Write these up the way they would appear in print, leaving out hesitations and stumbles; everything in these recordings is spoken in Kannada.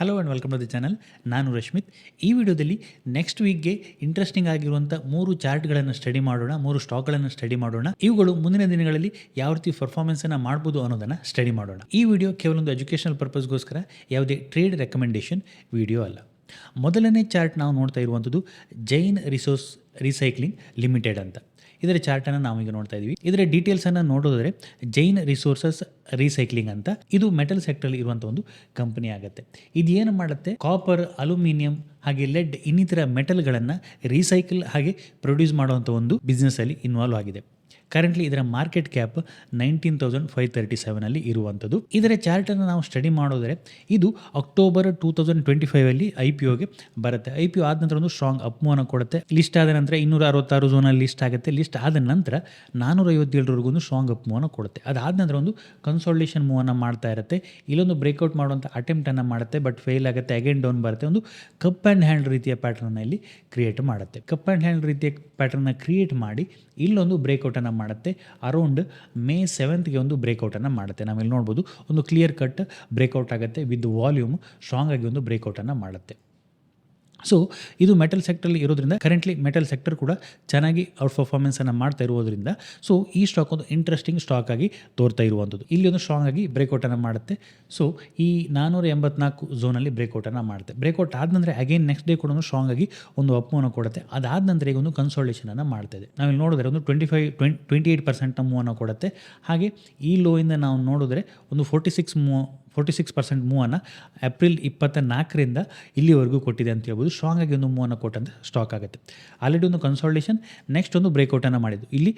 Hello and welcome to the channel. ನಾನು ರಶ್ಮಿತ್. ಈ ವಿಡಿಯೋದಲ್ಲಿ ನೆಕ್ಸ್ಟ್ ವೀಕ್ಗೆ ಇಂಟ್ರೆಸ್ಟಿಂಗ್ ಆಗಿರುವಂಥ 3 ಚಾರ್ಟ್ಗಳನ್ನು ಸ್ಟಡಿ ಮಾಡೋಣ, 3 ಸ್ಟಾಕ್ಗಳನ್ನು ಸ್ಟಡಿ ಮಾಡೋಣ. ಇವುಗಳು ಮುಂದಿನ ದಿನಗಳಲ್ಲಿ ಯಾವ ರೀತಿ ಪರ್ಫಾರ್ಮೆನ್ಸನ್ನು ಮಾಡ್ಬೋದು ಅನ್ನೋದನ್ನು ಸ್ಟಡಿ ಮಾಡೋಣ. ಈ ವಿಡಿಯೋ ಕೇವಲ ಒಂದು ಎಜುಕೇಷನಲ್ ಪರ್ಪಸ್ಗೋಸ್ಕರ ಯಾವುದೇ ಟ್ರೇಡ್ ರೆಕಮೆಂಡೇಷನ್ ವಿಡಿಯೋ ಅಲ್ಲ. ಮೊದಲನೇ ಚಾರ್ಟ್ ನಾವು ನೋಡ್ತಾ ಇರುವಂಥದ್ದು ಜೈನ್ ರಿಸೋರ್ಸ್ ರೀಸೈಕ್ಲಿಂಗ್ ಲಿಮಿಟೆಡ್ ಅಂತ. ಇದರ ಚಾರ್ಟನ್ನು ನಾವೀಗ ನೋಡ್ತಾ ಇದ್ದೀವಿ. ಇದರ ಡೀಟೇಲ್ಸನ್ನು ನೋಡೋದಾದರೆ ಜೈನ್ ರಿಸೋರ್ಸಸ್ ರೀಸೈಕ್ಲಿಂಗ್ ಅಂತ, ಇದು ಮೆಟಲ್ ಸೆಕ್ಟರ್ ಇರುವಂಥ ಒಂದು ಕಂಪನಿ ಆಗುತ್ತೆ. ಇದು ಏನು ಮಾಡುತ್ತೆ, ಕಾಪರ್, ಅಲ್ಯೂಮಿನಿಯಂ ಹಾಗೆ ಲೆಡ್ ಇನ್ನಿತರ ಮೆಟಲ್ಗಳನ್ನು ರೀಸೈಕಲ್ ಹಾಗೆ ಪ್ರೊಡ್ಯೂಸ್ ಮಾಡುವಂಥ ಒಂದು ಬಿಸ್ನೆಸ್ಸಲ್ಲಿ ಇನ್ವಾಲ್ವ್ ಆಗಿದೆ. ಕರೆಂಟ್ಲಿ ಇದರ ಮಾರ್ಕೆಟ್ ಕ್ಯಾಪ್ 19,537 ಇರುವಂಥದ್ದು. ಇದರ ಚಾರ್ಟನ್ನು ನಾವು ಸ್ಟಡಿ ಮಾಡೋದರೆ ಇದು ಅಕ್ಟೋಬರ್ 2025 IPOಗೆ ಬರುತ್ತೆ. IPO ಆದ ನಂತರ ಒಂದು ಸ್ಟ್ರಾಂಗ್ ಅಪ್ ಮೂವ್ನ ಕೊಡುತ್ತೆ. ಲಿಸ್ಟ್ ಆದ ನಂತರ 266 ಝೋನಲ್ಲಿ ಲಿಸ್ಟ್ ಆಗುತ್ತೆ. ಲಿಸ್ಟ್ ಆದ ನಂತರ 457 ಒಂದು ಸ್ಟ್ರಾಂಗ್ ಅಪ್ ಮೂವ್ನ ಕೊಡುತ್ತೆ. ಅದಾದ ನಂತರ ಒಂದು ಕನ್ಸಾಲಿಡೇಷನ್ ಮೂವ್ನ ಮಾಡ್ತಾ ಇರುತ್ತೆ. ಇಲ್ಲೊಂದು ಬ್ರೇಕ್ಔಟ್ ಮಾಡುವಂಥ ಅಟೆಂಪ್ಟನ್ನು ಮಾಡುತ್ತೆ, ಬಟ್ ಫೇಲ್ ಆಗುತ್ತೆ, ಅಗೇನ್ ಡೌನ್ ಬರುತ್ತೆ. ಒಂದು ಕಪ್ ಆ್ಯಂಡ್ ಹ್ಯಾಂಡ್ ರೀತಿಯ ಪ್ಯಾಟರ್ನ ಇಲ್ಲಿ ಕ್ರಿಯೇಟ್ ಮಾಡುತ್ತೆ. ಕಪ್ ಆ್ಯಂಡ್ ಹ್ಯಾಂಡ್ ರೀತಿಯ ಪ್ಯಾಟರ್ನ ಕ್ರಿಯೇಟ್ ಮಾಡಿ ಇಲ್ಲೊಂದು ಬ್ರೇಕ್ಔಟನ್ನು ಮಾಡುತ್ತೆ. ಅರೌಂಡ್ ಮೇ 7ಗೆ ಒಂದು ಬ್ರೇಕ್ಔಟನ್ನು ಮಾಡುತ್ತೆ. ನಾವಿಲ್ಲಿ ನೋಡ್ಬೋದು, ಒಂದು ಕ್ಲಿಯರ್ ಕಟ್ ಬ್ರೇಕ್ಔಟ್ ಆಗುತ್ತೆ ವಿತ್ ವಾಲ್ಯೂಮ್ ಸ್ಟ್ರಾಂಗ್ ಆಗಿ ಒಂದು ಬ್ರೇಕ್ಔಟನ್ನು ಮಾಡುತ್ತೆ. ಸೊ ಇದು ಮೆಟಲ್ ಸೆಕ್ಟರಲ್ಲಿ ಇರೋದ್ರಿಂದ ಕರೆಂಟ್ಲಿ ಮೆಟಲ್ ಸೆಕ್ಟರ್ ಕೂಡ ಚೆನ್ನಾಗಿ ಔಟ್ ಪರ್ಫಾರ್ಮೆನ್ಸನ್ನು ಮಾಡ್ತಾ ಇರೋದ್ರಿಂದ ಸೊ ಈ ಸ್ಟಾಕ್ ಒಂದು ಇಂಟ್ರೆಸ್ಟಿಂಗ್ ಸ್ಟಾಕ್ ಆಗಿ ತೋರ್ತಾ ಇರುವಂಥದ್ದು. ಇಲ್ಲಿ ಒಂದು ಸ್ಟ್ರಾಂಗ್ ಆಗಿ ಬ್ರೇಕ್ಔಟನ್ನು ಮಾಡುತ್ತೆ. ಸೊ ಈ 484 ಝೋನಲ್ಲಿ ಬ್ರೇಕ್ಔಟನ್ನು ಮಾಡುತ್ತೆ. ಬ್ರೇಕ್ಔಟ್ ಆದ ನಂತರ ಅಗೇನ್ ನೆಕ್ಸ್ಟ್ ಡೇ ಕೂಡ ಒಂದು ಸ್ಟ್ರಾಂಗ್ ಆಗಿ ಒಂದು ಅಪ್ಮೂವನ್ನು ಕೊಡುತ್ತೆ. ಅದಾದ ನಂತರ ಈಗ ಒಂದು ಕನ್ಸಾಲಿಡೇಷನನ್ನು ಮಾಡ್ತಾಯಿದೆ. ನಾವಿಲ್ಲಿ ನೋಡಿದ್ರೆ ಒಂದು 28% ಮೂವನ್ನು ಕೊಡುತ್ತೆ. ಹಾಗೆ ಈ ಲೋಯಿಂದ ನಾವು ನೋಡಿದ್ರೆ ಒಂದು 46% ಮೂವನ್ನು ಏಪ್ರಿಲ್ 24ರಿಂದ ಇಲ್ಲಿವರೆಗೂ ಕೊಟ್ಟಿದೆ ಅಂತ ಹೇಳ್ಬೋದು. ಸ್ಟ್ರಾಂಗ್ ಆಗಿ ಒಂದು ಮೂವನ್ನು ಕೊಟ್ಟಂಥ ಸ್ಟಾಕ್ ಆಗುತ್ತೆ. ಆಲ್ರೆಡಿ ಒಂದು ಕನ್ಸಾಲಿಡೇಷನ್, ನೆಕ್ಸ್ಟ್ ಒಂದು ಬ್ರೇಕ್ಔಟನ್ನು ಮಾಡಿದ್ದು. ಇಲ್ಲಿ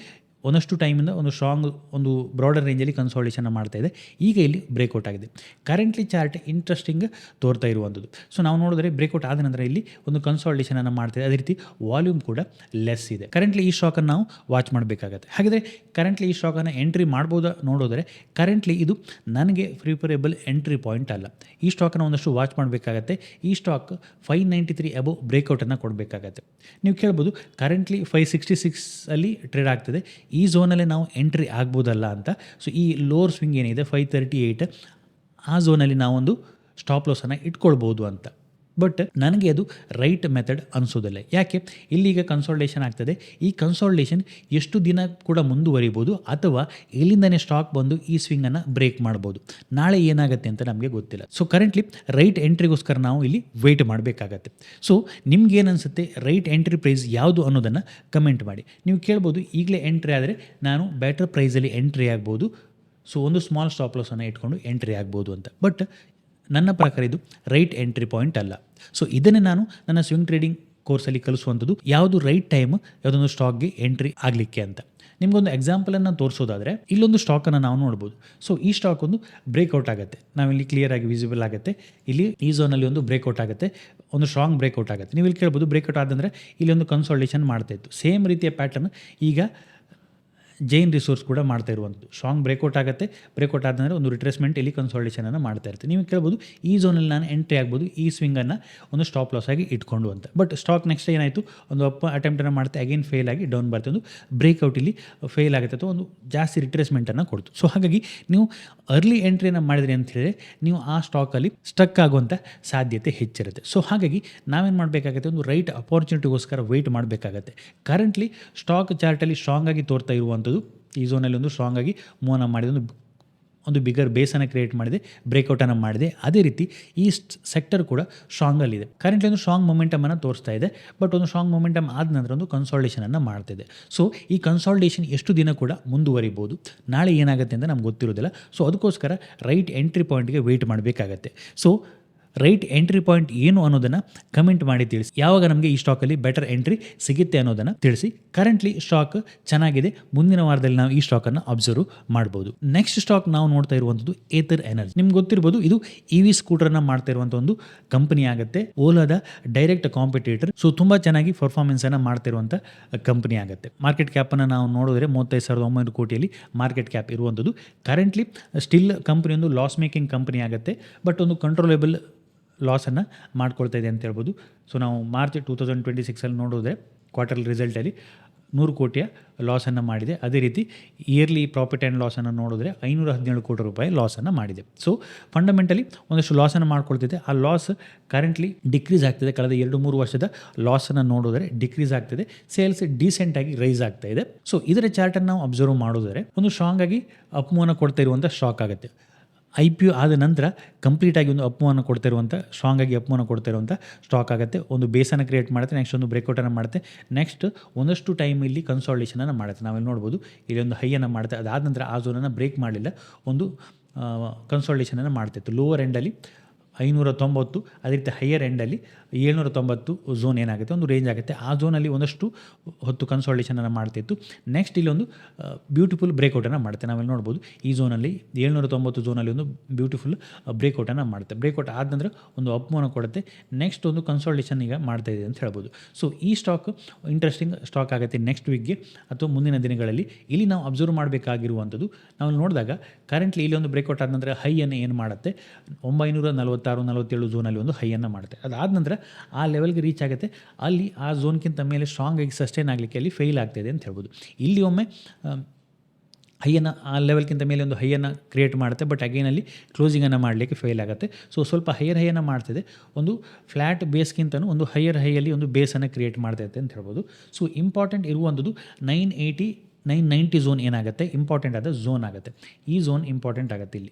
ಒಂದಷ್ಟು ಟೈಮಿಂದ ಒಂದು ಸ್ಟ್ರಾಂಗ್ ಒಂದು ಬ್ರಾಡರ್ ರೇಂಜಲ್ಲಿ ಕನ್ಸಾಲಿಡೇಷನ್ ಮಾಡ್ತಾ ಇದೆ. ಈಗ ಇಲ್ಲಿ ಬ್ರೇಕ್ಔಟ್ ಆಗಿದೆ. ಕರೆಂಟ್ಲಿ ಚಾರ್ಟ್ ಇಂಟ್ರೆಸ್ಟಿಂಗ್ ತೋರ್ತಾ ಇರುವಂಥದ್ದು. ಸೊ ನಾವು ನೋಡಿದ್ರೆ ಬ್ರೇಕ್ಔಟ್ ಆದ ನಂತರ ಇಲ್ಲಿ ಒಂದು ಕನ್ಸಾಲಿಡೇಷನನ್ನು ಮಾಡ್ತಾಯಿದೆ. ಅದೇ ರೀತಿ ವಾಲ್ಯೂಮ್ ಕೂಡ ಲೆಸ್ ಇದೆ. ಕರೆಂಟ್ಲಿ ಈ ಸ್ಟಾಕನ್ನು ನಾವು ವಾಚ್ ಮಾಡಬೇಕಾಗತ್ತೆ. ಹಾಗಾದರೆ ಕರೆಂಟ್ಲಿ ಈ ಸ್ಟಾಕನ್ನು ಎಂಟ್ರಿ ಮಾಡ್ಬೋದಾ ನೋಡೋದ್ರೆ ಕರೆಂಟ್ಲಿ ಇದು ನನಗೆ ಪ್ರಿಫರೇಬಲ್ ಎಂಟ್ರಿ ಪಾಯಿಂಟ್ ಅಲ್ಲ. ಈ ಸ್ಟಾಕನ್ನು ಒಂದಷ್ಟು ವಾಚ್ ಮಾಡಬೇಕಾಗತ್ತೆ. ಈ ಸ್ಟಾಕ್ 593 ಅಬೋ ಬ್ರೇಕ್ಔಟನ್ನು ಕೊಡಬೇಕಾಗತ್ತೆ. ನೀವು ಕೇಳ್ಬೋದು ಕರೆಂಟ್ಲಿ 566 ಅಲ್ಲಿ ಟ್ರೇಡ್ ಆಗ್ತದೆ, ಈ ಝೋನಲ್ಲಿ ನಾವು ಎಂಟ್ರಿ ಆಗ್ಬೋದಲ್ಲ ಅಂತ. ಸೊ ಈ ಲೋವರ್ ಸ್ವಿಂಗ್ ಏನಿದೆ 538, ಆ ಝೋನಲ್ಲಿ ನಾವೊಂದು ಸ್ಟಾಪ್ ಲಾಸನ್ನು ಇಟ್ಕೊಳ್ಬೋದು ಅಂತ. ಬಟ್ ನನಗೆ ಅದು ರೈಟ್ ಮೆಥಡ್ ಅನಿಸೋದಿಲ್ಲ. ಯಾಕೆ, ಇಲ್ಲಿಗ ಕನ್ಸಾಲಿಡೇಷನ್ ಆಗ್ತದೆ. ಈ ಕನ್ಸಾಲಿಡೇಷನ್ ಎಷ್ಟು ದಿನ ಕೂಡ ಮುಂದುವರಿಬೋದು, ಅಥವಾ ಇಲ್ಲಿಂದನೇ ಸ್ಟಾಕ್ ಬಂದು ಈ ಸ್ವಿಂಗನ್ನು ಬ್ರೇಕ್ ಮಾಡ್ಬೋದು. ನಾಳೆ ಏನಾಗುತ್ತೆ ಅಂತ ನಮಗೆ ಗೊತ್ತಿಲ್ಲ. ಸೊ ಕರೆಂಟ್ಲಿ ರೈಟ್ ಎಂಟ್ರಿಗೋಸ್ಕರ ನಾವು ಇಲ್ಲಿ ವೆಯ್ಟ್ ಮಾಡಬೇಕಾಗತ್ತೆ. ಸೊ ನಿಮ್ಗೇನು ಅನಿಸುತ್ತೆ, ರೈಟ್ ಎಂಟ್ರಿ ಪ್ರೈಸ್ ಯಾವುದು ಅನ್ನೋದನ್ನು ಕಮೆಂಟ್ ಮಾಡಿ. ನೀವು ಕೇಳ್ಬೋದು ಈಗಲೇ ಎಂಟ್ರಿ ಆದರೆ ನಾನು ಬೆಟರ್ ಪ್ರೈಸಲ್ಲಿ ಎಂಟ್ರಿ ಆಗ್ಬೋದು, ಸೊ ಒಂದು ಸ್ಮಾಲ್ ಸ್ಟಾಪ್ ಲಾಸನ್ನು ಇಟ್ಕೊಂಡು ಎಂಟ್ರಿ ಆಗ್ಬೋದು ಅಂತ. ಬಟ್ ನನ್ನ ಪ್ರಕಾರ ಇದು ರೈಟ್ ಎಂಟ್ರಿ ಪಾಯಿಂಟ್ ಅಲ್ಲ. ಸೊ ಇದನ್ನೇ ನಾನು ನನ್ನ ಸ್ವಿಂಗ್ ಟ್ರೇಡಿಂಗ್ ಕೋರ್ಸಲ್ಲಿ ಕಲಿಸುವಂಥದ್ದು, ಯಾವುದು ರೈಟ್ ಟೈಮ್ ಯಾವುದೊಂದು ಸ್ಟಾಕ್ಗೆ ಎಂಟ್ರಿ ಆಗಲಿಕ್ಕೆ ಅಂತ. ನಿಮಗೊಂದು ಎಕ್ಸಾಂಪಲನ್ನು ತೋರಿಸೋದಾದರೆ ಇಲ್ಲೊಂದು ಸ್ಟಾಕನ್ನು ನಾವು ನೋಡ್ಬೋದು. ಸೊ ಈ ಸ್ಟಾಕ್ ಒಂದು ಬ್ರೇಕ್ಔಟ್ ಆಗುತ್ತೆ, ನಾವಿಲ್ಲಿ ಕ್ಲಿಯರ್ ಆಗಿ ವಿಸಿಬಲ್ ಆಗುತ್ತೆ. ಇಲ್ಲಿ ಈ ಝೋನಲ್ಲಿ ಒಂದು ಬ್ರೇಕ್ಔಟ್ ಆಗುತ್ತೆ, ಒಂದು ಸ್ಟ್ರಾಂಗ್ ಬ್ರೇಕ್ಔಟ್ ಆಗುತ್ತೆ. ನೀವು ಇಲ್ಲಿ ಕೇಳ್ಬೋದು ಬ್ರೇಕ್ಔಟ್ ಆದಂದರೆ ಇಲ್ಲಿ ಒಂದು ಕನ್ಸಾಲಿಡೇಷನ್ ಮಾಡ್ತಾಯಿತ್ತು. ಸೇಮ್ ರೀತಿಯ ಪ್ಯಾಟರ್ನ್ ಈಗ ಜೈನ್ ರಿಸೋರ್ಸ್ ಕೂಡ ಮಾಡ್ತಾ ಇರುವಂಥದ್ದು. ಸ್ಟ್ರಾಂಗ್ ಬ್ರೇಕ್ಔಟ್ ಆಗುತ್ತೆ, ಬ್ರೇಕ್ಔಟ್ ಆದಂದರೆ ಒಂದು ರಿಟ್ರೇಸ್ಮೆಂಟ್ ಇಲ್ಲಿ ಕನ್ಸಾಲಿಡೇಷನನ್ನು ಮಾಡ್ತಾ ಇರ್ತೀವಿ. ನೀವು ಕೇಳ್ಬೋದು ಈ ಝೋನಲ್ಲಿ ನಾನು ಎಂಟ್ರಿ ಆಗ್ಬೋದು, ಈ ಸ್ವಿಂಗನ್ನು ಒಂದು ಸ್ಟಾಪ್ ಲಾಸ್ ಆಗಿ ಇಟ್ಕೊಂಡು ಅಂತ. ಬಟ್ ಸ್ಟಾಕ್ ನೆಕ್ಸ್ಟ್ ಏನಾಯಿತು, ಒಂದು ಅಪ್ ಅಟೆಂಪ್ಟನ್ನು ಮಾಡ್ತಾ ಅಗೇನ್ ಫೇಲ್ ಆಗಿ ಡೌನ್ ಬರ್ತಾ ಒಂದು ಬ್ರೇಕ್ಔಟ್ ಇಲ್ಲಿ ಫೇಲ್ ಆಗುತ್ತೆ, ಅಥವಾ ಒಂದು ಜಾಸ್ತಿ ರಿಟ್ರೇಸ್ಮೆಂಟನ್ನು ಕೊಡ್ತು. ಸೊ ಹಾಗಾಗಿ ನೀವು ಅರ್ಲಿ ಎಂಟ್ರಿಯನ್ನು ಮಾಡಿದ್ರಿ ಅಂತ ಹೇಳಿದ್ರೆ ನೀವು ಆ ಸ್ಟಾಕಲ್ಲಿ ಸ್ಟಕ್ ಆಗುವಂಥ ಸಾಧ್ಯತೆ ಹೆಚ್ಚಿರುತ್ತೆ. ಸೊ ಹಾಗಾಗಿ ನಾವೇನು ಮಾಡಬೇಕಾಗುತ್ತೆ, ಒಂದು ರೈಟ್ ಅಪಾರ್ಚುನಿಟಿಗೋಸ್ಕರ ವೆಯ್ಟ್ ಮಾಡಬೇಕಾಗತ್ತೆ. ಕರೆಂಟ್ಲಿ ಸ್ಟಾಕ್ ಚಾರ್ಟಲ್ಲಿ ಸ್ಟ್ರಾಂಗ್ ಆಗಿ ತೋರ್ತಾ ಇರುವಂಥದ್ದು ಈ ಝೋನಲ್ಲಿ ಒಂದು ಸ್ಟ್ರಾಂಗ್ ಆಗಿ ಮೂವನ್ನು ಮಾಡಿದ ಒಂದು ಬಿಗರ್ ಬೇಸನ್ನು ಕ್ರಿಯೇಟ್ ಮಾಡಿದೆ, ಬ್ರೇಕ್ಔಟನ್ನು ಮಾಡಿದೆ. ಅದೇ ರೀತಿ ಈ ಸೆಕ್ಟರ್ ಕೂಡ ಸ್ಟ್ರಾಂಗಲ್ಲಿದೆ. ಕರೆಂಟ್ಲಿ ಒಂದು ಸ್ಟ್ರಾಂಗ್ ಮೊಮೆಂಟಮನ್ನು ತೋರಿಸ್ತಾ ಇದೆ. ಬಟ್ ಒಂದು ಸ್ಟ್ರಾಂಗ್ ಮೊಮೆಂಟಮ್ ಆದ ನಂತರ ಒಂದು ಕನ್ಸಾಲಿಡೇಷನನ್ನು ಮಾಡ್ತಿದೆ. ಸೊ ಈ ಕನ್ಸಾಲಿಡೇಷನ್ ಎಷ್ಟು ದಿನ ಕೂಡ ಮುಂದುವರಿಬೋದು, ನಾಳೆ ಏನಾಗುತ್ತೆ ಅಂತ ನಮ್ಗೆ ಗೊತ್ತಿರೋದಿಲ್ಲ. ಸೊ ಅದಕ್ಕೋಸ್ಕರ ರೈಟ್ ಎಂಟ್ರಿ ಪಾಯಿಂಟ್ಗೆ ವೆಯ್ಟ್ ಮಾಡಬೇಕಾಗತ್ತೆ. ಸೊ ರೈಟ್ ಎಂಟ್ರಿ ಪಾಯಿಂಟ್ ಏನು ಅನ್ನೋದನ್ನು ಕಮೆಂಟ್ ಮಾಡಿ ತಿಳಿಸಿ. ಯಾವಾಗ ನಮಗೆ ಈ ಸ್ಟಾಕಲ್ಲಿ ಬೆಟರ್ ಎಂಟ್ರಿ ಸಿಗುತ್ತೆ ಅನ್ನೋದನ್ನು ತಿಳಿಸಿ. ಕರೆಂಟ್ಲಿ ಸ್ಟಾಕ್ ಚೆನ್ನಾಗಿದೆ, ಮುಂದಿನ ವಾರದಲ್ಲಿ ನಾವು ಈ ಸ್ಟಾಕನ್ನು ಅಬ್ಸರ್ವ್ ಮಾಡ್ಬೋದು. ನೆಕ್ಸ್ಟ್ ಸ್ಟಾಕ್ ನಾವು ನೋಡ್ತಾ ಇರುವಂಥದ್ದು ಏತರ್ ಎನರ್ಜಿ. ನಿಮ್ಗೆ ಗೊತ್ತಿರ್ಬೋದು ಇದು EV ಸ್ಕೂಟರನ್ನು ಮಾಡ್ತಾ ಇರುವಂಥ ಒಂದು ಕಂಪನಿ ಆಗುತ್ತೆ, ಓಲಾದ ಡೈರೆಕ್ಟ್ ಕಾಂಪಿಟೇಟರ್. ಸೊ ತುಂಬ ಚೆನ್ನಾಗಿ ಪರ್ಫಾರ್ಮೆನ್ಸನ್ನು ಮಾಡ್ತಿರುವಂಥ ಕಂಪನಿ ಆಗುತ್ತೆ. ಮಾರ್ಕೆಟ್ ಕ್ಯಾಪನ್ನು ನಾವು ನೋಡಿದ್ರೆ 35,900 ಕೋಟಿಯಲ್ಲಿ ಮಾರ್ಕೆಟ್ ಕ್ಯಾಪ್ ಇರುವಂಥದ್ದು. ಕರೆಂಟ್ಲಿ ಸ್ಟಿಲ್ ಕಂಪನಿ ಒಂದು ಲಾಸ್ ಮೇಕಿಂಗ್ ಕಂಪನಿ ಆಗುತ್ತೆ, ಬಟ್ ಒಂದು ಕಂಟ್ರೋಲೇಬಲ್ ಲಾಸನ್ನು ಮಾಡ್ಕೊಳ್ತಾ ಇದೆ ಅಂತ ಹೇಳ್ಬೋದು. ಸೊ ನಾವು ಮಾರ್ಚ್ 2026 ನೋಡಿದ್ರೆ ಕ್ವಾರ್ಟರ್ಲಿ ರಿಸಲ್ಟಲ್ಲಿ 100 ಕೋಟಿಯ ಲಾಸನ್ನು ಮಾಡಿದೆ. ಅದೇ ರೀತಿ ಇಯರ್ಲಿ ಪ್ರಾಫಿಟ್ ಆ್ಯಂಡ್ ಲಾಸನ್ನು ನೋಡಿದ್ರೆ 517 ಕೋಟಿ ರೂಪಾಯಿ ಲಾಸನ್ನು ಮಾಡಿದೆ. ಸೊ ಫಂಡಮೆಂಟಲಿ ಒಂದಷ್ಟು ಲಾಸನ್ನು ಮಾಡ್ಕೊಳ್ತಿದೆ. ಆ ಲಾಸ್ ಕರೆಂಟ್ಲಿ ಡಿಕ್ರೀಸ್ ಆಗ್ತಿದೆ. ಕಳೆದ 2-3 ವರ್ಷದ ಲಾಸನ್ನು ನೋಡಿದ್ರೆ ಡಿಕ್ರೀಸ್ ಆಗ್ತಿದೆ. ಸೇಲ್ಸ್ ಡೀಸೆಂಟಾಗಿ ರೈಸ್ ಆಗ್ತಾ ಇದೆ. ಸೊ ಇದರ ಚಾರ್ಟನ್ನು ನಾವು ಅಬ್ಸರ್ವ್ ಮಾಡಿದ್ರೆ ಒಂದು ಸ್ಟ್ರಾಂಗ್ ಆಗಿ ಅಪ್ಮೂವನ್ನು ಕೊಡ್ತಾ ಇರುವಂಥ ಸ್ಟಾಕ್ ಆಗುತ್ತೆ. IPO ಆದ ನಂತರ ಕಂಪ್ಲೀಟಾಗಿ ಒಂದು ಅಪ್ಮೂವನ್ನು ಕೊಡ್ತಾ ಇರುವಂಥ ಸ್ಟ್ರಾಂಗ್ ಆಗಿ ಅಪ್ಮೂವನ್ನು ಕೊಡ್ತಾ ಇರುವಂಥ ಸ್ಟಾಕ್ ಆಗುತ್ತೆ. ಒಂದು ಬೇಸನ್ನು ಕ್ರಿಯೇಟ್ ಮಾಡುತ್ತೆ, ನೆಕ್ಸ್ಟ್ ಒಂದು ಬ್ರೇಕ್ಔಟನ್ನು ಮಾಡುತ್ತೆ, ನೆಕ್ಸ್ಟ್ ಒಂದಷ್ಟು ಟೈಮ್ ಇಲ್ಲಿ ಕನ್ಸಾಲಿಡೇಷನನ್ನು ಮಾಡುತ್ತೆ. ನಾವಿಲ್ಲಿ ನೋಡ್ಬೋದು ಇಲ್ಲಿ ಒಂದು ಹೈಯನ್ನು ಮಾಡುತ್ತೆ. ಅದಾದ ನಂತರ ಆ ಝೋನನ್ನು ಬ್ರೇಕ್ ಮಾಡಲಿಲ್ಲ, ಒಂದು ಕನ್ಸಾಲಿಡೇಷನನ್ನು ಮಾಡ್ತಿತ್ತು. ಲೋವರ್ ಎಂಡಲ್ಲಿ 590, ಅದೇ ರೀತಿ ಹೈಯರ್ ಎಂಡಲ್ಲಿ 790 ಝೋನ್ ಏನಾಗುತ್ತೆ, ಒಂದು ರೇಂಜ್ ಆಗುತ್ತೆ. ಆ ಝೋನಲ್ಲಿ ಒಂದಷ್ಟು ಹೊತ್ತು ಕನ್ಸಾಲಿಡೇಷನನ್ನು ಮಾಡ್ತಿತ್ತು. ನೆಕ್ಸ್ಟ್ ಇಲ್ಲೊಂದು ಬ್ಯೂಟಿಫುಲ್ ಬ್ರೇಕ್ಔಟನ್ನು ಮಾಡುತ್ತೆ. ನಾವಿಲ್ಲಿ ನೋಡ್ಬೋದು ಈ ಝೋನಲ್ಲಿ 790 ಝೋನಲ್ಲಿ ಒಂದು ಬ್ಯೂಟಿಫುಲ್ ಬ್ರೇಕ್ಔಟನ್ನು ಮಾಡುತ್ತೆ. ಬ್ರೇಕ್ಔಟ್ ಆದ ನಂತರ ಒಂದು ಅಪ್ಮೂವನ್ನು ಕೊಡುತ್ತೆ. ನೆಕ್ಸ್ಟ್ ಒಂದು ಕನ್ಸಾಲಿಡೇಷನ್ ಈಗ ಮಾಡ್ತಾ ಇದೆ ಅಂತ ಹೇಳ್ಬೋದು. ಸೊ ಈ ಸ್ಟಾಕ್ ಇಂಟ್ರೆಸ್ಟಿಂಗ್ ಸ್ಟಾಕ್ ಆಗುತ್ತೆ ನೆಕ್ಸ್ಟ್ ವೀಕ್ಗೆ ಅಥವಾ ಮುಂದಿನ ದಿನಗಳಲ್ಲಿ. ಇಲ್ಲಿ ನಾವು ಅಬ್ಸರ್ವ್ ಮಾಡಬೇಕಾಗಿರುವಂಥದ್ದು, ನಾವು ನೋಡಿದಾಗ ಕರೆಂಟ್ಲಿ ಇಲ್ಲಿ ಒಂದು ಬ್ರೇಕ್ಔಟ್ ಆದ ನಂತರ ಹೈಯನ್ನು ಏನು ಮಾಡುತ್ತೆ, 946-47 ಝೋನಲ್ಲಿ ಒಂದು ಹೈಯನ್ನು ಮಾಡುತ್ತೆ. ಅದಾದ ನಂತರ ಆ ಲೆವೆಲ್ಗೆ ರೀಚ್ ಆಗುತ್ತೆ. ಅಲ್ಲಿ ಆ ಝೋನ್ಗಿಂತ ಮೇಲೆ ಸ್ಟ್ರಾಂಗ್ ಆಗಿ ಸಸ್ಟೈನ್ ಆಗಲಿಕ್ಕೆ ಅಲ್ಲಿ ಫೇಲ್ ಆಗ್ತಾಯಿದೆ ಅಂತ ಹೇಳ್ಬೋದು. ಇಲ್ಲಿ ಒಮ್ಮೆ ಹೈಯನ್ನು ಆ ಲೆವೆಲ್ಗಿಂತ ಮೇಲೆ ಒಂದು ಹೈಯನ್ನು ಕ್ರಿಯೇಟ್ ಮಾಡುತ್ತೆ, ಬಟ್ ಅಗೇನಲ್ಲಿ ಕ್ಲೋಸಿಂಗನ್ನು ಮಾಡಲಿಕ್ಕೆ ಫೇಲ್ ಆಗುತ್ತೆ. ಸೊ ಸ್ವಲ್ಪ ಹೈಯರ್ ಹೈಯನ್ನು ಮಾಡ್ತಿದೆ, ಒಂದು ಫ್ಲ್ಯಾಟ್ ಬೇಸ್ಗಿಂತಲೂ ಒಂದು ಹೈಯರ್ ಹೈಯಲ್ಲಿ ಒಂದು ಬೇಸನ್ನು ಕ್ರಿಯೇಟ್ ಮಾಡ್ತೈತೆ ಅಂತ ಹೇಳ್ಬೋದು. ಸೊ ಇಂಪಾರ್ಟೆಂಟ್ ಇರುವಂಥದ್ದು 990 ಝೋನ್ ಏನಾಗುತ್ತೆ, ಇಂಪಾರ್ಟೆಂಟ್ ಆದ ಝೋನ್ ಆಗುತ್ತೆ. ಈ ಝೋನ್ ಇಂಪಾರ್ಟೆಂಟ್ ಆಗುತ್ತೆ.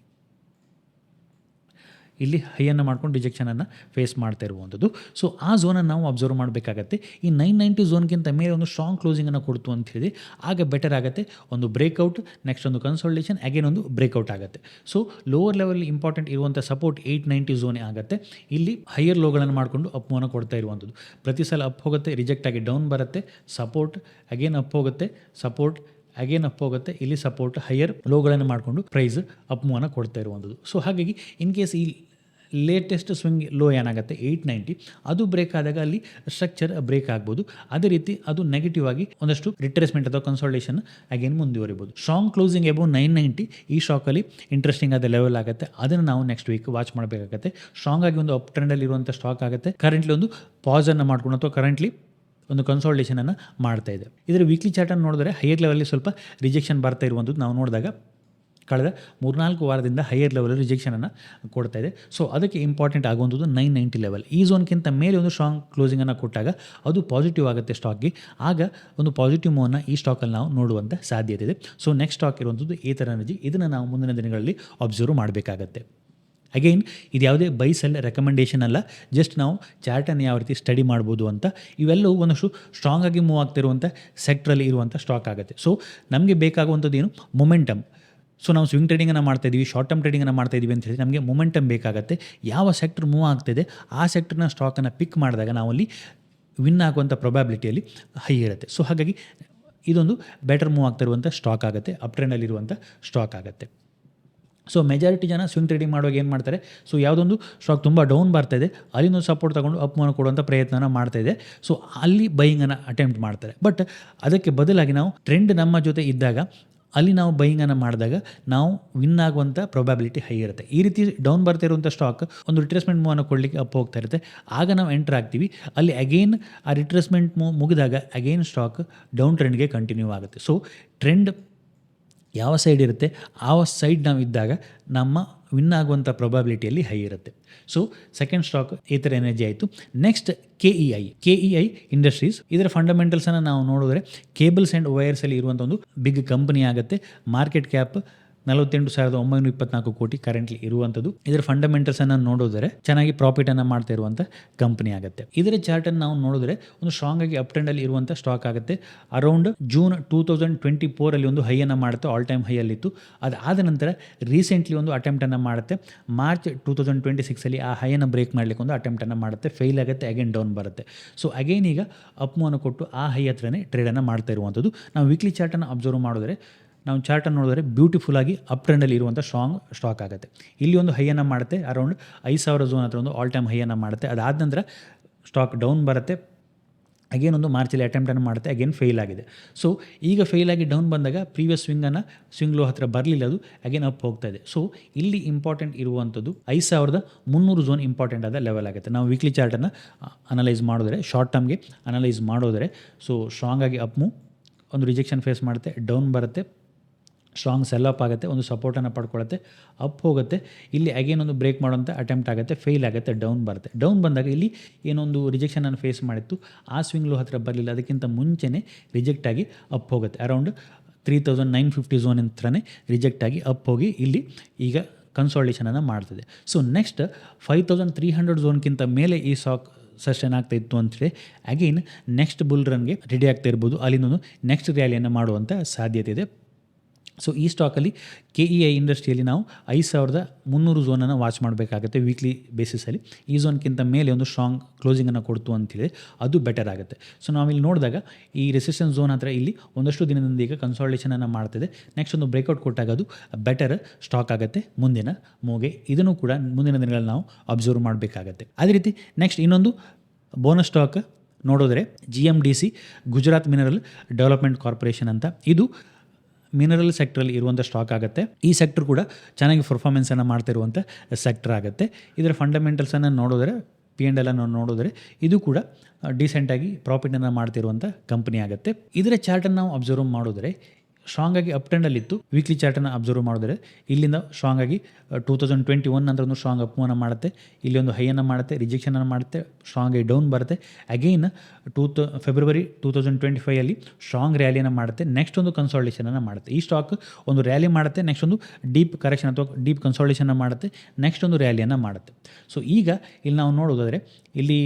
ಇಲ್ಲಿ ಹೈಯನ್ನು ಮಾಡ್ಕೊಂಡು ರಿಜೆಕ್ಷನನ್ನು ಫೇಸ್ ಮಾಡ್ತಾ ಇರುವಂಥದ್ದು. ಸೊ ಆ ಝೋನನ್ನು ನಾವು ಅಬ್ಸರ್ವ್ ಮಾಡಬೇಕಾಗತ್ತೆ. ಈ 990 ಝೋನ್ಗಿಂತ ಮೇಲೆ ಒಂದು ಸ್ಟ್ರಾಂಗ್ ಕ್ಲೋಸಿಂಗನ್ನು ಕೊಡ್ತು ಅಂತ ಹೇಳಿದ್ರೆ ಆಗ ಬೆಟರ್ ಆಗುತ್ತೆ. ಒಂದು ಬ್ರೇಕ್ಔಟ್, ನೆಕ್ಸ್ಟ್ ಒಂದು ಕನ್ಸಾಲಿಡೇಷನ್, ಅಗೇನ್ ಒಂದು ಬ್ರೇಕ್ಔಟ್ ಆಗುತ್ತೆ. ಸೊ ಲೋವರ್ ಲೆವೆಲ್ ಇಂಪಾರ್ಟೆಂಟ್ ಇರುವಂಥ ಸಪೋರ್ಟ್ 890 ಝೋನೇ ಆಗುತ್ತೆ. ಇಲ್ಲಿ ಹೈಯರ್ ಲೋಗಳನ್ನು ಮಾಡಿಕೊಂಡು ಅಪ್ಮೂವನ್ನು ಕೊಡ್ತಾ ಇರುವಂಥದ್ದು. ಪ್ರತಿ ಸಲ ಅಪ್ ಹೋಗುತ್ತೆ, ರಿಜೆಕ್ಟ್ ಆಗಿ ಡೌನ್ ಬರುತ್ತೆ, ಸಪೋರ್ಟ್, ಅಗೇನ್ ಅಪ್ ಹೋಗುತ್ತೆ, ಸಪೋರ್ಟ್, ಅಗೇನ್ ಅಪ್ ಹೋಗುತ್ತೆ, ಇಲ್ಲಿ ಸಪೋರ್ಟ್, ಹೈಯರ್ ಲೋಗಳನ್ನು ಮಾಡಿಕೊಂಡು ಪ್ರೈಸ್ ಅಪ್ಮೂವನ್ನು ಕೊಡ್ತಾ ಇರುವಂಥದ್ದು. ಸೊ ಹಾಗಾಗಿ ಇನ್ ಕೇಸ್ ಈ ಲೇಟೆಸ್ಟ್ ಸ್ವಿಂಗ್ ಲೋ ಏನಾಗುತ್ತೆ 890, ಅದು ಬ್ರೇಕ್ ಆದಾಗ ಅಲ್ಲಿ ಸ್ಟ್ರಕ್ಚರ್ ಬ್ರೇಕ್ ಆಗ್ಬೋದು. ಅದೇ ರೀತಿ ಅದು ನೆಗೆಟಿವ್ ಆಗಿ ಒಂದಷ್ಟು ರಿಟ್ರೇಸ್ಮೆಂಟ್ ಅಥವಾ ಕನ್ಸಾಲಿಡೇಷನ್ ಅಗೇನ್ ಮುಂದುವರಿಬೋದು. ಸ್ಟ್ರಾಂಗ್ ಕ್ಲೋಸಿಂಗ್ ಎಬೋ 990 ಈ ಸ್ಟಾಕಲ್ಲಿ ಇಂಟ್ರೆಸ್ಟಿಂಗ್ ಆದ ಲೆವೆಲ್ ಆಗುತ್ತೆ. ಅದನ್ನು ನಾವು ನೆಕ್ಸ್ಟ್ ವೀಕ್ ವಾಚ್ ಮಾಡಬೇಕಾಗುತ್ತೆ. ಸ್ಟ್ರಾಂಗ್ ಆಗಿ ಒಂದು ಅಪ್ ಟ್ರೆಂಡಲ್ಲಿ ಇರುವಂಥ ಸ್ಟಾಕ್ ಆಗುತ್ತೆ. ಕರೆಂಟ್ಲಿ ಒಂದು ಪಾಸನ್ನು ಮಾಡ್ಕೊಂಡು ಅಥವಾ ಕರೆಂಟ್ಲಿ ಒಂದು ಕನ್ಸಾಲಿಡೇಷನನ್ನು ಮಾಡ್ತಾ ಇದೆ. ಇದರ ವೀಕ್ಲಿ ಚಾರ್ಟನ್ನು ನೋಡಿದ್ರೆ ಹೈಯರ್ ಲೆವೆಲ್ಲಿ ಸ್ವಲ್ಪ ರಿಜೆಕ್ಷನ್ ಬರ್ತಾ ಇರುವಂಥದ್ದು ನಾವು ನೋಡಿದಾಗ ಕಳೆದ 3-4 ವಾರದಿಂದ ಹೈಯರ್ ಲೆವೆಲ್ ರಿಜೆಕ್ಷನನ್ನು ಕೊಡ್ತಾ ಇದೆ. ಸೊ ಅದಕ್ಕೆ ಇಂಪಾರ್ಟೆಂಟ್ ಆಗುವಂಥದ್ದು 990 ಲೆವೆಲ್. ಈ ಝೋನ್ಗಿಂತ ಮೇಲೆ ಒಂದು ಸ್ಟ್ರಾಂಗ್ ಕ್ಲೋಸಿಂಗನ್ನು ಕೊಟ್ಟಾಗ ಅದು ಪಾಸಿಟಿವ್ ಆಗುತ್ತೆ ಸ್ಟಾಕ್ಗೆ. ಆಗ ಒಂದು ಪಾಸಿಟಿವ್ ಮೂವನ್ನು ಈ ಸ್ಟಾಕಲ್ಲಿ ನಾವು ನೋಡುವಂಥ ಸಾಧ್ಯತೆ ಇದೆ. ಸೊ ನೆಕ್ಸ್ಟ್ ಸ್ಟಾಕ್ ಇರುವಂಥದ್ದು ಏತರ್ ಎನರ್ಜಿ. ಇದನ್ನು ನಾವು ಮುಂದಿನ ದಿನಗಳಲ್ಲಿ ಅಬ್ಸರ್ವ್ ಮಾಡಬೇಕಾಗತ್ತೆ. ಅಗೈನ್ ಇದು ಯಾವುದೇ ಬೈ ಸೆಲ್ ರೆಕಮೆಂಡೇಷನ್ ಅಲ್ಲ, ಜಸ್ಟ್ ನಾವು ಚಾರ್ಟನ್ನು ಯಾವ ರೀತಿ ಸ್ಟಡಿ ಮಾಡ್ಬೋದು ಅಂತ. ಇವೆಲ್ಲವೂ ಒಂದಷ್ಟು ಸ್ಟ್ರಾಂಗ್ ಆಗಿ ಮೂವ್ ಆಗ್ತಿರುವಂಥ ಸೆಕ್ಟ್ರಲ್ಲಿ ಇರುವಂಥ ಸ್ಟಾಕ್ ಆಗುತ್ತೆ. ಸೊ ನಮಗೆ ಬೇಕಾಗುವಂಥದ್ದು ಏನು, ಮೊಮೆಂಟಮ್. ಸೊ ನಾವು ಸ್ವಿಂಗ್ ಟ್ರೇಡಿಂಗನ್ನು ಮಾಡ್ತಾಯಿದ್ದೀವಿ, ಶಾರ್ಟ್ ಟರ್ಮ್ ಟ್ರೇಡಿಂಗನ್ನು ಮಾಡ್ತಾಯಿದ್ದೀವಿ ಅಂತ ಹೇಳಿ ನಮಗೆ ಮೊಮೆಂಟಮ್ ಬೇಕಾಗುತ್ತೆ. ಯಾವ ಸೆಕ್ಟರ್ ಮೂವ್ ಆಗ್ತಿದೆ ಆ ಸೆಕ್ಟರ್ನ ಸ್ಟಾಕನ್ನು ಪಿಕ್ ಮಾಡಿದಾಗ ನಾವಲ್ಲಿ ವಿನ್ ಆಗುವಂಥ ಪ್ರೊಬ್ಯಾಬಿಲಿಟಿಯಲ್ಲಿ ಹೈ ಇರುತ್ತೆ. ಸೊ ಹಾಗಾಗಿ ಇದೊಂದು ಬೆಟರ್ ಮೂವ್ ಆಗ್ತಿರುವಂಥ ಸ್ಟಾಕ್ ಆಗುತ್ತೆ, ಅಪ್ ಟ್ರೆಂಡಲ್ಲಿರುವಂಥ ಸ್ಟಾಕ್ ಆಗುತ್ತೆ. ಸೊ ಮೆಜಾರಿಟಿ ಜನ ಸ್ವಿಂಗ್ ಟ್ರೇಡಿಂಗ್ ಮಾಡುವಾಗ ಏನು ಮಾಡ್ತಾರೆ, ಸೊ ಯಾವುದೊಂದು ಸ್ಟಾಕ್ ತುಂಬ ಡೌನ್ ಬರ್ತಾಯಿದೆ ಅಲ್ಲಿಂದೊಂದು ಸಪೋರ್ಟ್ ತೊಗೊಂಡು ಅಪ್ ಮೂವ್ ಕೊಡುವಂಥ ಪ್ರಯತ್ನ ಮಾಡ್ತಾಯಿದೆ. ಸೊ ಅಲ್ಲಿ ಬೈಯಿಂಗನ್ನು ಅಟೆಂಪ್ಟ್ ಮಾಡ್ತಾರೆ. ಬಟ್ ಅದಕ್ಕೆ ಬದಲಾಗಿ ನಾವು ಟ್ರೆಂಡ್ ನಮ್ಮ ಜೊತೆ ಇದ್ದಾಗ ಅಲ್ಲಿ ನಾವು ಬೈಯಿಂಗನ್ನು ಮಾಡಿದಾಗ ನಾವು ವಿನ್ ಆಗುವಂಥ ಪ್ರೊಬ್ಯಾಬಿಲಿಟಿ ಹೈ ಇರುತ್ತೆ. ಈ ರೀತಿ ಡೌನ್ ಬರ್ತಾ ಇರುವಂಥ ಸ್ಟಾಕ್ ಒಂದು ರಿಟ್ರೇಸ್ಮೆಂಟ್ ಮೂವನ್ನು ಕೊಡಲಿಕ್ಕೆ ಅಪ್ ಹೋಗ್ತಾ ಇರುತ್ತೆ. ಆಗ ನಾವು ಎಂಟರ್ ಆಗ್ತೀವಿ. ಅಲ್ಲಿ ಅಗೇನ್ ಆ ರಿಟ್ರೇಸ್ಮೆಂಟ್ ಮೂವ್ ಮುಗಿದಾಗ ಅಗೇನ್ ಸ್ಟಾಕ್ ಡೌನ್ ಟ್ರೆಂಡ್ಗೆ ಕಂಟಿನ್ಯೂ ಆಗುತ್ತೆ. ಸೊ ಟ್ರೆಂಡ್ ಯಾವ ಸೈಡ್ ಇರುತ್ತೆ ಆ ಸೈಡ್ ನಾವು ಇದ್ದಾಗ ನಮ್ಮ ವಿನ್ ಆಗುವಂಥ ಪ್ರೊಬ್ಯಾಬಿಲಿಟಿಯಲ್ಲಿ ಹೈ ಇರುತ್ತೆ. So second stock Ather Energy ಆಯಿತು. Next KEI Industries. ಇದರ ಫಂಡಮೆಂಟಲ್ಸನ್ನು ನಾವು ನೋಡಿದ್ರೆ ಕೇಬಲ್ಸ್ ಆ್ಯಂಡ್ ವೈರ್ಸಲ್ಲಿ ಇರುವಂಥ ಒಂದು ಬಿಗ್ ಕಂಪನಿ ಆಗುತ್ತೆ. ಮಾರ್ಕೆಟ್ ಕ್ಯಾಪ್ 48,924 ಕೋಟಿ ಕರೆಂಟ್ಲಿ ಇರುವಂಥದ್ದು. ಇದರ ಫಂಡಮೆಂಟಲ್ಸನ್ನು ನೋಡಿದ್ರೆ ಚೆನ್ನಾಗಿ ಪ್ರಾಫಿಟನ್ನು ಮಾಡ್ತಾ ಇರುವಂಥ ಕಂಪನಿ ಆಗುತ್ತೆ. ಇದರ ಚಾರ್ಟನ್ನು ನಾವು ನೋಡಿದ್ರೆ ಒಂದು ಸ್ಟ್ರಾಂಗ್ ಆಗಿ ಅಪ್ ಟ್ರೆಂಡಲ್ಲಿ ಇರುವಂಥ ಸ್ಟಾಕ್ ಆಗುತ್ತೆ. ಅರೌಂಡ್ ಜೂನ್ 2024 ಒಂದು ಹೈಯನ್ನು ಮಾಡುತ್ತೆ, ಆಲ್ ಟೈಮ್ ಹೈಯಲ್ಲಿತ್ತು. ಅದಾದ ನಂತರ ರೀಸೆಂಟ್ಲಿ ಒಂದು ಅಟೆಂಪ್ಟನ್ನು ಮಾಡುತ್ತೆ. ಮಾರ್ಚ್ 2026 ಆ ಹೈಯನ್ನು ಬ್ರೇಕ್ ಮಾಡಲಿಕ್ಕೆ ಒಂದು ಅಟೆಂಪ್ಟನ್ನು ಮಾಡುತ್ತೆ, ಫೇಲ್ ಆಗುತ್ತೆ, ಅಗೇನ್ ಡೌನ್ ಬರುತ್ತೆ. ಸೊ ಅಗೇನ್ ಈಗ ಅಪ್ ಮೂವನ್ನು ಕೊಟ್ಟು ಆ ಹೈ ಹತ್ರನೇ ಟ್ರೇಡನ್ನು ಮಾಡ್ತಾ ಇರುವಂಥದ್ದು. ನಾವು ವೀಕ್ಲಿ ಚಾರ್ಟನ್ನು ಅಬ್ಸರ್ವ್ ಮಾಡಿದ್ರೆ ನಾವು ಚಾರ್ಟನ್ನು ನೋಡಿದ್ರೆ ಬ್ಯೂಟಿಫುಲ್ ಆಗಿ ಅಪ್ ಟ್ರೆಂಡಲ್ಲಿ ಇರುವಂಥ ಸ್ಟ್ರಾಂಗ್ ಸ್ಟಾಕ್ ಆಗುತ್ತೆ. ಇಲ್ಲಿ ಒಂದು ಹೈಯನ್ನು ಮಾಡುತ್ತೆ, ಅರೌಂಡ್ 5,000 ಝೋನ್ ಹತ್ರ ಒಂದು ಆಲ್ ಟೈಮ್ ಹೈಯನ್ನು ಮಾಡುತ್ತೆ. ಅದಾದ ನಂತರ ಸ್ಟಾಕ್ ಡೌನ್ ಬರುತ್ತೆ, ಅಗೇನ್ ಒಂದು ಮಾರ್ಚಲ್ಲಿ ಅಟೆಂಪ್ಟನ್ನು ಮಾಡುತ್ತೆ, ಅಗೇನ್ ಫೇಲ್ ಆಗಿದೆ. ಸೊ ಈಗ ಫೇಲ್ ಆಗಿ ಡೌನ್ ಬಂದಾಗ ಪ್ರೀವಿಯಸ್ ಸ್ವಿಂಗ್ ಲೋ ಹತ್ರ ಬರಲಿಲ್ಲ, ಅದು ಅಗೇನ್ ಅಪ್ ಹೋಗ್ತಾ ಇದೆ. ಸೊ ಇಲ್ಲಿ ಇಂಪಾರ್ಟೆಂಟ್ ಇರುವಂಥದ್ದು 5,300 ಝೋನ್ ಇಂಪಾರ್ಟೆಂಟ್ ಆದ ಲೆವೆಲ್ ಆಗುತ್ತೆ. ನಾವು ವೀಕ್ಲಿ ಚಾರ್ಟನ್ನು ಅನಲೈಸ್ ಮಾಡಿದ್ರೆ, ಶಾರ್ಟ್ ಟರ್ಮ್ಗೆ ಅನಲೈಸ್ ಮಾಡಿದ್ರೆ, ಸೊ ಸ್ಟ್ರಾಂಗ್ ಆಗಿ ಅಪ್ ಮೂವ್ ಒಂದು ರಿಜೆಕ್ಷನ್ ಫೇಸ್ ಮಾಡುತ್ತೆ, ಡೌನ್ ಬರುತ್ತೆ, ಸ್ಟ್ರಾಂಗ್ ಸೆಲ್ ಅಪ್ ಆಗುತ್ತೆ, ಒಂದು ಸಪೋರ್ಟನ್ನು ಪಡ್ಕೊಳ್ಳುತ್ತೆ, ಅಪ್ ಹೋಗುತ್ತೆ, ಇಲ್ಲಿ ಅಗೇನ್ ಒಂದು ಬ್ರೇಕ್ ಮಾಡೋಂಥ ಅಟೆಂಪ್ಟ್ ಆಗುತ್ತೆ, ಫೇಲ್ ಆಗುತ್ತೆ, ಡೌನ್ ಬರುತ್ತೆ. ಡೌನ್ ಬಂದಾಗ ಇಲ್ಲಿ ಏನೊಂದು ರಿಜೆಕ್ಷನನ್ನು ಫೇಸ್ ಮಾಡಿತ್ತು, ಆ ಸ್ವಿಂಗ್ ಲೋ ಹತ್ತಿರ ಬರಲಿಲ್ಲ, ಅದಕ್ಕಿಂತ ಮುಂಚೆನೇ ರಿಜೆಕ್ಟ್ ಆಗಿ ಅಪ್ ಹೋಗುತ್ತೆ. ಅರೌಂಡ್ 3950 ಝೋನ್ ಹತ್ರನೇ ರಿಜೆಕ್ಟ್ ಆಗಿ ಅಪ್ ಹೋಗಿ ಇಲ್ಲಿ ಈಗ ಕನ್ಸಾಲಿಡೇಷನನ್ನು ಮಾಡ್ತದೆ. ಸೊ ನೆಕ್ಸ್ಟ್ 5300 ಝೋನ್ಗಿಂತ ಮೇಲೆ ಈ ಸ್ಟಾಕ್ ಸಸ್ಟೈನ್ ಆಗ್ತಾ ಇತ್ತು ಅಂತೇಳಿ ಅಗೇನ್ ನೆಕ್ಸ್ಟ್ ಬುಲ್ ರನ್ಗೆ ರೆಡಿ ಆಗ್ತಾ ಇರ್ಬೋದು, ಅಲ್ಲಿಂದೊಂದು ನೆಕ್ಸ್ಟ್ ರ್ಯಾಲಿಯನ್ನು ಮಾಡುವಂಥ ಸಾಧ್ಯತೆ ಇದೆ. ಸೊ ಈ ಸ್ಟಾಕಲ್ಲಿ KEI ಇಂಡಸ್ಟ್ರಿಯಲ್ಲಿ ನಾವು 5300 ಝೋನನ್ನು ವಾಚ್ ಮಾಡಬೇಕಾಗುತ್ತೆ ವೀಕ್ಲಿ ಬೇಸಿಸಲ್ಲಿ. ಈ ಝೋನ್ಗಿಂತ ಮೇಲೆ ಒಂದು ಸ್ಟ್ರಾಂಗ್ ಕ್ಲೋಸಿಂಗನ್ನು ಕೊಡ್ತು ಅಂತೇಳಿ ಅದು ಬೆಟರ್ ಆಗುತ್ತೆ. ಸೊ ನಾವಿಲ್ಲಿ ನೋಡಿದಾಗ ಈ ರೆಸಿಸ್ಟೆನ್ಸ್ ಝೋನ್ ಹತ್ರ ಇಲ್ಲಿ ಒಂದಷ್ಟು ದಿನದಿಂದ ಈಗ ಕನ್ಸಾಲಿಡೇಷನನ್ನು ಮಾಡ್ತಿದೆ. ನೆಕ್ಸ್ಟ್ ಒಂದು ಬ್ರೇಕ್ಔಟ್ ಕೊಟ್ಟಾಗ ಅದು ಬೆಟರ್ ಸ್ಟಾಕ್ ಆಗುತ್ತೆ ಮುಂದಿನ ಮೂವ್ಗೆ. ಇದನ್ನು ಕೂಡ ಮುಂದಿನ ದಿನಗಳಲ್ಲಿ ನಾವು ಅಬ್ಸರ್ವ್ ಮಾಡಬೇಕಾಗತ್ತೆ. ಅದೇ ರೀತಿ ನೆಕ್ಸ್ಟ್ ಇನ್ನೊಂದು ಬೋನಸ್ ಸ್ಟಾಕ್ ನೋಡೋದ್ರೆ GMDC, Gujarat Mineral Development Corporation ಅಂತ. ಇದು ಮಿನರಲ್ ಸೆಕ್ಟ್ರಲ್ಲಿ ಇರುವಂಥ ಸ್ಟಾಕ್ ಆಗುತ್ತೆ. ಈ ಸೆಕ್ಟರ್ ಕೂಡ ಚೆನ್ನಾಗಿ ಪರ್ಫಾರ್ಮೆನ್ಸನ್ನು ಮಾಡ್ತಾ ಇರುವಂಥ ಸೆಕ್ಟರ್ ಆಗುತ್ತೆ. ಇದರ ಫಂಡಮೆಂಟಲ್ಸನ್ನು ನೋಡಿದ್ರೆ P&L ಅನ್ನು ನೋಡಿದ್ರೆ ಇದು ಕೂಡ ಡೀಸೆಂಟಾಗಿ ಪ್ರಾಫಿಟನ್ನು ಮಾಡ್ತಿರುವಂಥ ಕಂಪನಿ ಆಗುತ್ತೆ. ಇದರ ಚಾರ್ಟನ್ನು ನಾವು ಅಬ್ಸರ್ವ್ ಮಾಡಿದ್ರೆ ಸ್ಟ್ರಾಂಗ್ ಆಗಿ ಅಪ್ ಟ್ರೆಂಡಲ್ಲಿತ್ತು. ವೀಕ್ಲಿ ಚಾರ್ಟನ್ನು ಅಬ್ಸರ್ವ್ ಮಾಡಿದ್ರೆ ಇಲ್ಲಿಂದ ಸ್ಟ್ರಾಂಗ್ ಆಗಿ 2021 ನಂತರ ಒಂದು ಸ್ಟ್ರಾಂಗ್ ಅಪ್ ಮೂವ್ನ ಮಾಡುತ್ತೆ, ಇಲ್ಲಿ ಒಂದು ಹೈಯನ್ನು ಮಾಡುತ್ತೆ, ರಿಜೆಕ್ಷನನ್ನು ಮಾಡುತ್ತೆ, ಸ್ಟ್ರಾಂಗ್ ಆಗಿ ಡೌನ್ ಬರುತ್ತೆ, ಅಗೈನ್ ಫೆಬ್ರವರಿ 2025 ಸ್ಟ್ರಾಂಗ್ ರ್ಯಾಲಿಯನ್ನು ಮಾಡುತ್ತೆ, ನೆಕ್ಸ್ಟ್ ಒಂದು ಕನ್ಸಾಲಿಡೇಷನನ್ನು ಮಾಡುತ್ತೆ. ಈ ಸ್ಟಾಕ್ ಒಂದು ರ್ಯಾಲಿ ಮಾಡುತ್ತೆ, ನೆಕ್ಸ್ಟ್ ಒಂದು ಡೀಪ್ ಕರೆಕ್ಷನ್ ಅಥವಾ ಡೀಪ್ ಕನ್ಸಾಲಿಡೇಷನ್ ಮಾಡುತ್ತೆ, ನೆಕ್ಸ್ಟ್ ಒಂದು ರ್ಯಾಲಿಯನ್ನು ಮಾಡುತ್ತೆ. ಸೊ ಈಗ ಇಲ್ಲಿ ನಾವು ನೋಡೋದಾದರೆ ಇಲ್ಲಿ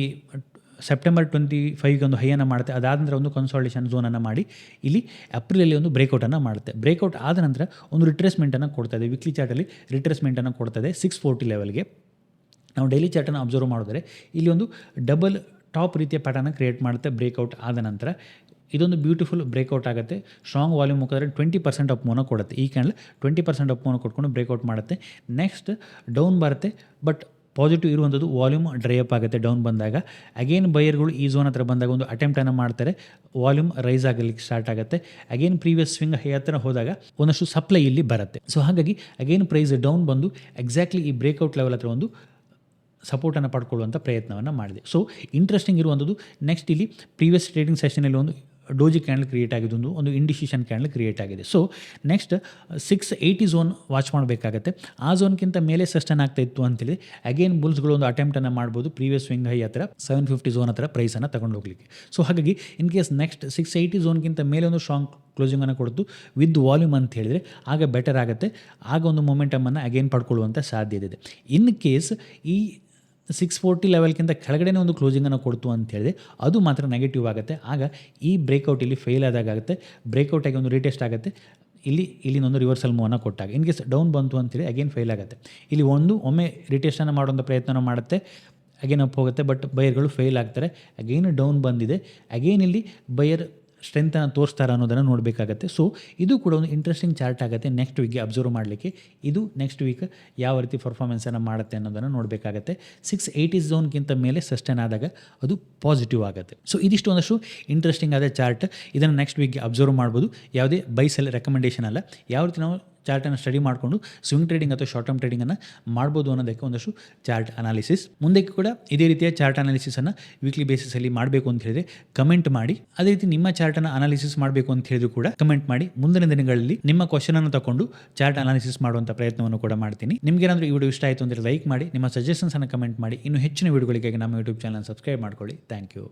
ಸೆಪ್ಟೆಂಬರ್ 25ಗೆ ಒಂದು ಹೈಯನ್ನು ಮಾಡುತ್ತೆ, ಅದಾದ ನಂತರ ಒಂದು ಕನ್ಸಾಲಿಡೇಷನ್ ಝೋನನ್ನು ಮಾಡಿ ಇಲ್ಲಿ ಏಪ್ರಿಲಲ್ಲಿ ಒಂದು ಬ್ರೇಕ್ಔಟನ್ನು ಮಾಡುತ್ತೆ. ಬ್ರೇಕ್ಔಟ್ ಆದ ನಂತರ ಒಂದು ರಿಟ್ರೇಸ್ಮೆಂಟನ್ನು ಕೊಡ್ತಾಯಿದೆ, ವೀಕ್ಲಿ ಚಾರ್ಟಲ್ಲಿ ರಿಟ್ರೇಸ್ಮೆಂಟನ್ನು ಕೊಡ್ತಾಯಿದೆ 640 ಲೆವೆಲ್ಗೆ. ನಾವು ಡೈಲಿ ಚಾರ್ಟನ್ನು ಅಬ್ಸರ್ವ್ ಮಾಡಿದ್ರೆ ಇಲ್ಲಿ ಒಂದು ಡಬಲ್ ಟಾಪ್ ರೀತಿಯ ಪ್ಯಾಟರ್ನ ಕ್ರಿಯೇಟ್ ಮಾಡುತ್ತೆ ಬ್ರೇಕ್ಔಟ್ ಆದ ನಂತರ. ಇದೊಂದು ಬ್ಯೂಟಿಫುಲ್ ಬ್ರೇಕ್ಔಟ್ ಆಗುತ್ತೆ, ಸ್ಟ್ರಾಂಗ್ ವಾಲ್ಯೂಮ್ ಮುಖಾಂತರ 20% ಅಪ್ ಮೂವ್ನ ಕೊಡುತ್ತೆ. ಈ ಕ್ಯಾಂಡಲ್ 20% ಅಪ್ ಮೂವ್ನ ಕೊಟ್ಕೊಂಡು ಬ್ರೇಕ್ಔಟ್ ಮಾಡುತ್ತೆ, ನೆಕ್ಸ್ಟ್ ಡೌನ್ ಬರುತ್ತೆ, ಬಟ್ ಪಾಸಿಟಿವ್ ಇರುವಂಥದ್ದು ವಾಲ್ಯೂಮ್ ಡ್ರೈ ಅಪ್ ಆಗುತ್ತೆ ಡೌನ್ ಬಂದಾಗ. ಅಗೇನ್ ಬೈಯರ್ಗಳು ಈ ಝೋನ್ ಹತ್ರ ಬಂದಾಗ ಒಂದು ಅಟೆಂಪ್ಟನ್ನು ಮಾಡ್ತಾರೆ, ವಾಲ್ಯೂಮ್ ರೈಸ್ ಆಗಲಿಕ್ಕೆ ಸ್ಟಾರ್ಟ್ ಆಗುತ್ತೆ. ಅಗೇನ್ ಪ್ರೀವಿಯಸ್ ಸ್ವಿಂಗ್ ಹೈ ಹತ್ರ ಹೋದಾಗ ಒಂದಷ್ಟು ಸಪ್ಲೈ ಇಲ್ಲಿ ಬರುತ್ತೆ. ಸೊ ಹಾಗಾಗಿ ಅಗೇನ್ ಪ್ರೈಸ್ ಡೌನ್ ಬಂದು ಎಕ್ಸಾಕ್ಟ್ಲಿ ಈ ಬ್ರೇಕ್ಔಟ್ ಲೆವೆಲ್ ಹತ್ರ ಒಂದು ಸಪೋರ್ಟನ್ನು ಪಡ್ಕೊಳ್ಳುವಂಥ ಪ್ರಯತ್ನವನ್ನು ಮಾಡಿದೆ. ಸೊ ಇಂಟ್ರೆಸ್ಟಿಂಗ್ ಇರುವಂಥದ್ದು ನೆಕ್ಸ್ಟ್ ಇಲ್ಲಿ ಪ್ರೀವಿಯಸ್ ಟ್ರೇಡಿಂಗ್ ಸೆಷನಲ್ಲಿ ಒಂದು ಡೋಜಿ ಕ್ಯಾಂಡಲ್ ಕ್ರಿಯೇಟ್ ಆಗಿದೆ, ಒಂದು ಇಂಡಿಸಿಷನ್ ಕ್ಯಾಂಡಲ್ ಕ್ರಿಯೇಟ್ ಆಗಿದೆ. ಸೊ ನೆಕ್ಸ್ಟ್ 680 ಝೋನ್ ವಾಚ್ ಮಾಡಬೇಕಾಗತ್ತೆ. ಆ ಝೋನ್ಗಿಂತ ಮೇಲೆ ಸಸ್ಟೈನ್ ಆಗ್ತಾ ಇತ್ತು ಅಂತೇಳಿ ಅಗೇನ್ ಬುಲ್ಸ್ಗಳು ಒಂದು ಅಟೆಂಪ್ಟನ್ನು ಮಾಡ್ಬೋದು ಪ್ರೀವಿಯಸ್ ಸ್ವಿಂಗ್ ಹೈ ಹತ್ರ 750 ಝೋನ್ ಹತ್ರ ಪ್ರೈಸನ್ನು ತಗೊಂಡು ಹೋಗಲಿಕ್ಕೆ. ಸೊ ಹಾಗಾಗಿ ಇನ್ ಕೇಸ್ ನೆಕ್ಸ್ಟ್ 680 ಝೋನ್ಗಿಂತ ಮೇಲೆ ಒಂದು ಸ್ಟ್ರಾಂಗ್ ಕ್ಲೋಸಿಂಗನ್ನು ಕೊಡ್ತು ವಿತ್ ವಾಲ್ಯೂಮ್ ಅಂತ ಹೇಳಿದರೆ ಆಗ ಬೆಟರ್ ಆಗುತ್ತೆ, ಆಗ ಒಂದು ಮೊಮೆಂಟಮನ್ನು ಅಗೇನ್ ಪಡ್ಕೊಳ್ಳುವಂಥ ಸಾಧ್ಯತೆ ಇದೆ. ಇನ್ ಕೇಸ್ ಈ 640 ಲೆವೆಲ್ಗಿಂತ ಕೆಳಗಡೆ ಒಂದು ಕ್ಲೋಸಿಂಗನ್ನು ಕೊಡ್ತು ಅಂತ ಹೇಳಿದೆ ಅದು ಮಾತ್ರ ನೆಗೆಟಿವ್ ಆಗುತ್ತೆ. ಆಗ ಈ ಬ್ರೇಕ್ಔಟ್ ಇಲ್ಲಿ ಫೇಲ್ ಆದಾಗುತ್ತೆ, ಬ್ರೇಕ್ಔಟ್ ಆಗಿ ಒಂದು ರೀಟೆಸ್ಟ್ ಆಗುತ್ತೆ, ಇಲ್ಲಿಂದೊಂದು ರಿವರ್ಸಲ್ ಮೂವನ್ನು ಕೊಟ್ಟಾಗ. ಇನ್ ಕೇಸ್ ಡೌನ್ ಬಂತು ಅಂತೇಳಿ ಅಗೇನ್ ಫೇಲ್ ಆಗುತ್ತೆ. ಇಲ್ಲಿ ಒಮ್ಮೆ ರಿಟೆಸ್ಟನ್ನು ಮಾಡುವಂಥ ಪ್ರಯತ್ನ ಮಾಡುತ್ತೆ, ಅಗೇನ್ ಅಪ್ ಹೋಗುತ್ತೆ, ಬಟ್ ಬೈಯರ್ಗಳು ಫೇಲ್ ಆಗ್ತಾರೆ. ಅಗೇನ್ ಡೌನ್ ಬಂದಿದೆ, ಅಗೇನ್ ಇಲ್ಲಿ ಬೈಯರ್ ಸ್ಟ್ರೆಂತನ್ನು ತೋರಿಸ್ತಾರೆ ಅನ್ನೋದನ್ನು ನೋಡಬೇಕಾಗತ್ತೆ. ಸೊ ಇದು ಕೂಡ ಒಂದು ಇಂಟ್ರೆಸ್ಟಿಂಗ್ ಚಾರ್ಟ್ ಆಗುತ್ತೆ ನೆಕ್ಸ್ಟ್ ವೀಕ್ಗೆ ಅಬ್ಸರ್ವ್ ಮಾಡಲಿಕ್ಕೆ. ಇದು ನೆಕ್ಸ್ಟ್ ವೀಕ್ ಯಾವ ರೀತಿ ಪರ್ಫಾರ್ಮೆನ್ಸನ್ನು ಮಾಡುತ್ತೆ ಅನ್ನೋದನ್ನು ನೋಡಬೇಕಾಗತ್ತೆ. 680 ಝೋನ್ಗಿಂತ ಮೇಲೆ ಸಸ್ಟೈನ್ ಆದಾಗ ಅದು ಪಾಸಿಟಿವ್ ಆಗುತ್ತೆ. ಸೊ ಇದಿಷ್ಟು ಒಂದಷ್ಟು ಇಂಟ್ರೆಸ್ಟಿಂಗ್ ಆದ ಚಾರ್ಟ್, ಇದನ್ನು ನೆಕ್ಸ್ಟ್ ವೀಕ್ಗೆ ಅಬ್ಸರ್ವ್ ಮಾಡ್ಬೋದು. ಯಾವುದೇ ಬೈ ಸೆಲ್ ರೆಕಮೆಂಡೇಷನ್ ಅಲ್ಲ, ಯಾವ ರೀತಿ ನಾವು ಚಾರ್ಟನ್ನು ಸ್ಟಡಿ ಮಾಡಿಕೊಂಡು ಸ್ವಿಂಗ್ ಟ್ರೇಡಿಂಗ್ ಅಥವಾ ಶಾರ್ಟ್ ಟರ್ಮ್ ಟ್ರೇಡಿಂಗನ್ನು ಮಾಡ್ಬೋದು ಅನ್ನೋದಕ್ಕೆ ಒಂದಷ್ಟು ಚಾರ್ಟ್ ಅನಾಲಿಸಿಸ್. ಮುಂದಕ್ಕೆ ಕೂಡ ಇದೇ ರೀತಿಯ ಚಾರ್ಟ್ ಅನಾಲಿಸಿಸನ್ನು ವೀಕ್ಲಿ ಬೇಸಿಸಲ್ಲಿ ಮಾಡಬೇಕು ಅಂತ ಹೇಳಿದರೆ ಕಮೆಂಟ್ ಮಾಡಿ. ಅದೇ ರೀತಿ ನಿಮ್ಮ ಚಾರ್ಟನ್ನು ಅನಾಲಿಸಿಸ್ ಮಾಡಬೇಕು ಅಂತ ಹೇಳಿದ್ರು ಕೂಡ ಕಮೆಂಟ್ ಮಾಡಿ. ಮುಂದಿನ ದಿನಗಳಲ್ಲಿ ನಿಮ್ಮ ಕ್ವಶನನ್ನು ತಗೊಂಡು ಚಾರ್ಟ್ ಅನಾಲಿಸಿಸ್ ಮಾಡುವಂಥ ಪ್ರಯತ್ನವನ್ನು ಕೂಡ ಮಾಡ್ತೀನಿ. ನಿಮಗೇನಾದರೂ ಈ ವಿಡಿಯೋ ಇಷ್ಟ ಆಯಿತು ಅಂದರೆ ಲೈಕ್ ಮಾಡಿ, ನಿಮ್ಮ ಸಜೆಷನ್ಸನ್ನು ಕಮೆಂಟ್ ಮಾಡಿ. ಇನ್ನೂ ಹೆಚ್ಚಿನ ವಿಡಿಯೋಗಳಿಗಾಗಿ ನಮ್ಮ ಯೂಟ್ಯೂಬ್ ಚಾನಲ್ ಸಬ್ಸ್ಕ್ರೈಬ್ ಮಾಡ್ಕೊಳ್ಳಿ. Thank you.